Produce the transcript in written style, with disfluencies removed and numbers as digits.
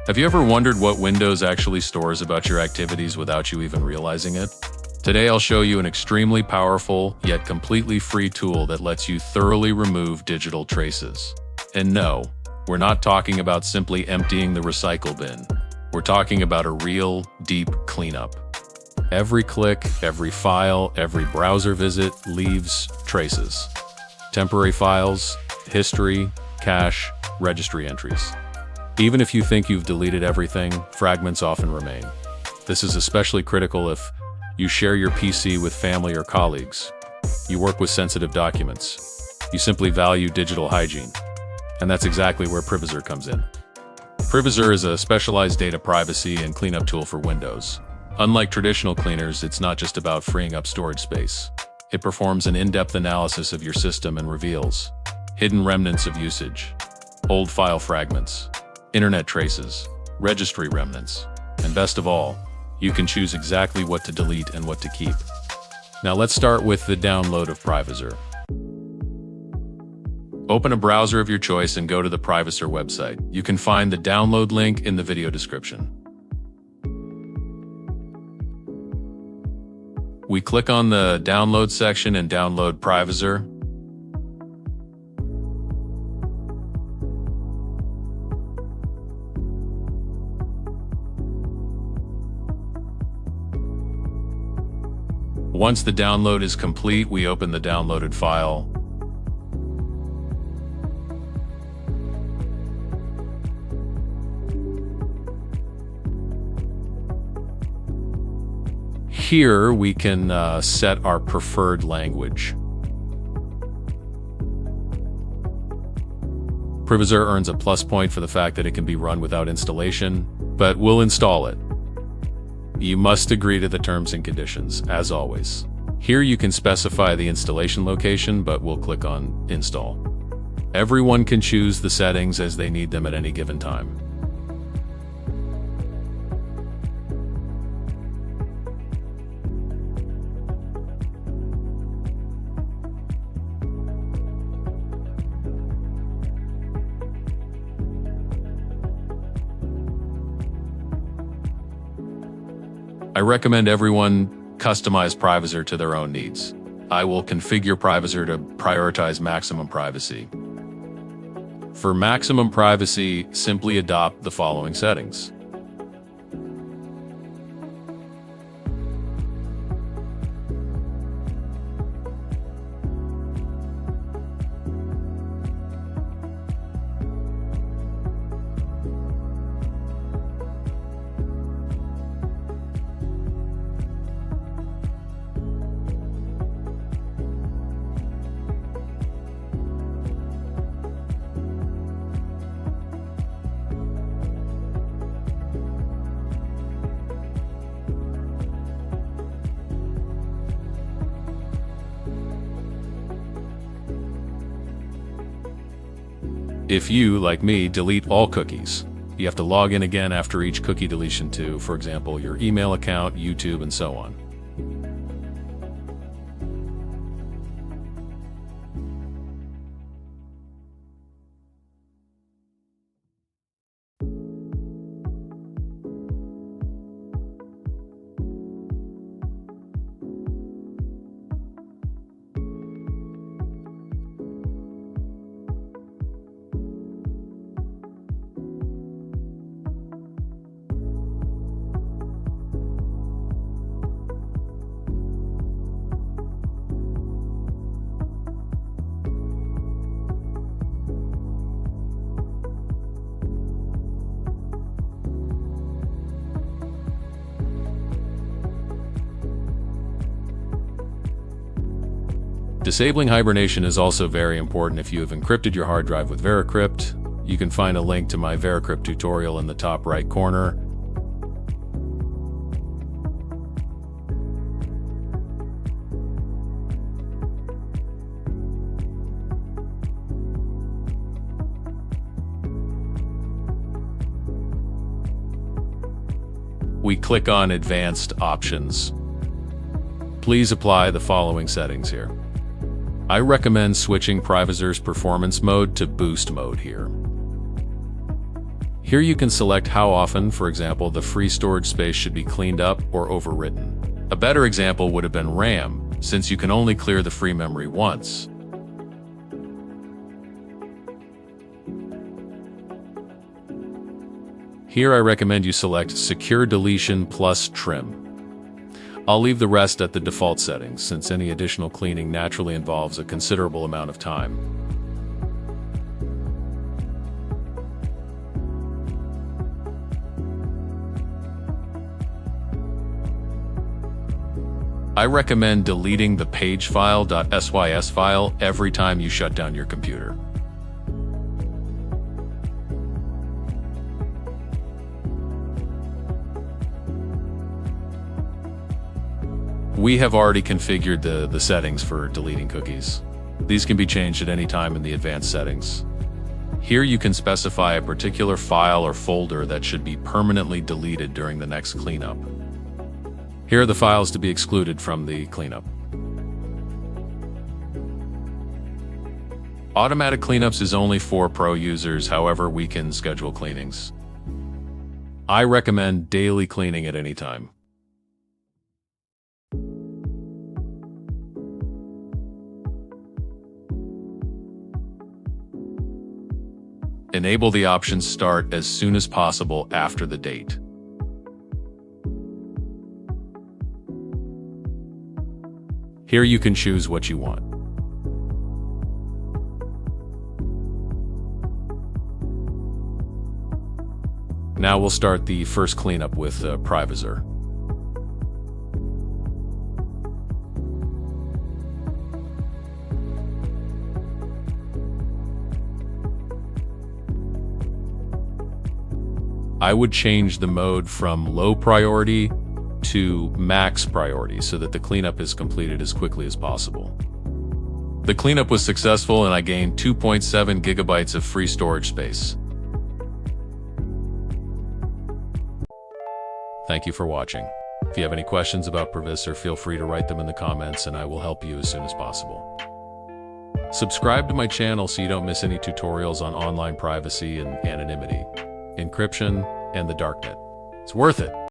Have you ever wondered what Windows actually stores about your activities without you even realizing it? Today I'll show you an extremely powerful, yet completely free tool that lets you thoroughly remove digital traces. And no, we're not talking about simply emptying the recycle bin. We're talking about a real, deep cleanup. Every click, every file, every browser visit leaves traces. Temporary files, history, cache, registry entries. Even if you think you've deleted everything, fragments often remain. This is especially critical if you share your PC with family or colleagues. You work with sensitive documents. You simply value digital hygiene. And that's exactly where PrivaZer comes in. PrivaZer is a specialized data privacy and cleanup tool for Windows. Unlike traditional cleaners, it's not just about freeing up storage space. It performs an in-depth analysis of your system and reveals hidden remnants of usage, old file fragments, internet traces, registry remnants, and best of all, you can choose exactly what to delete and what to keep. Now let's start with the download of PrivaZer. Open a browser of your choice and go to the PrivaZer website. You can find the download link in the video description. We click on the download section and download PrivaZer. Once the download is complete, we open the downloaded file. Here we can set our preferred language. PrivaZer earns a plus point for the fact that it can be run without installation, but we'll install it. You must agree to the terms and conditions, as always. Here you can specify the installation location, but we'll click on Install. Everyone can choose the settings as they need them at any given time. I recommend everyone customize PrivaZer to their own needs. I will configure PrivaZer to prioritize maximum privacy. For maximum privacy, simply adopt the following settings. If you, like me, delete all cookies, you have to log in again after each cookie deletion to, for example, your email account, YouTube, and so on. Disabling hibernation is also very important if you have encrypted your hard drive with VeriCrypt. You can find a link to my VeriCrypt tutorial in the top right corner. We click on Advanced Options. Please apply the following settings here. I recommend switching PrivaZer's performance mode to boost mode here. Here you can select how often, for example, the free storage space should be cleaned up or overwritten. A better example would have been RAM, since you can only clear the free memory once. Here I recommend you select Secure Deletion plus Trim. I'll leave the rest at the default settings, since any additional cleaning naturally involves a considerable amount of time. I recommend deleting the pagefile.sys file every time you shut down your computer. We have already configured the settings for deleting cookies. These can be changed at any time in the advanced settings. Here you can specify a particular file or folder that should be permanently deleted during the next cleanup. Here are the files to be excluded from the cleanup. Automatic cleanups is only for pro users, however, we can schedule cleanings. I recommend daily cleaning at any time. Enable the option Start as soon as possible after the date. Here you can choose what you want. Now we'll start the first cleanup with PrivaZer. I would change the mode from low priority to max priority so that the cleanup is completed as quickly as possible. The cleanup was successful and I gained 2.7 gigabytes of free storage space. Thank you for watching. If you have any questions about PrivaZer, feel free to write them in the comments and I will help you as soon as possible. Subscribe to my channel so you don't miss any tutorials on online privacy and anonymity, encryption, and the darknet. It's worth it.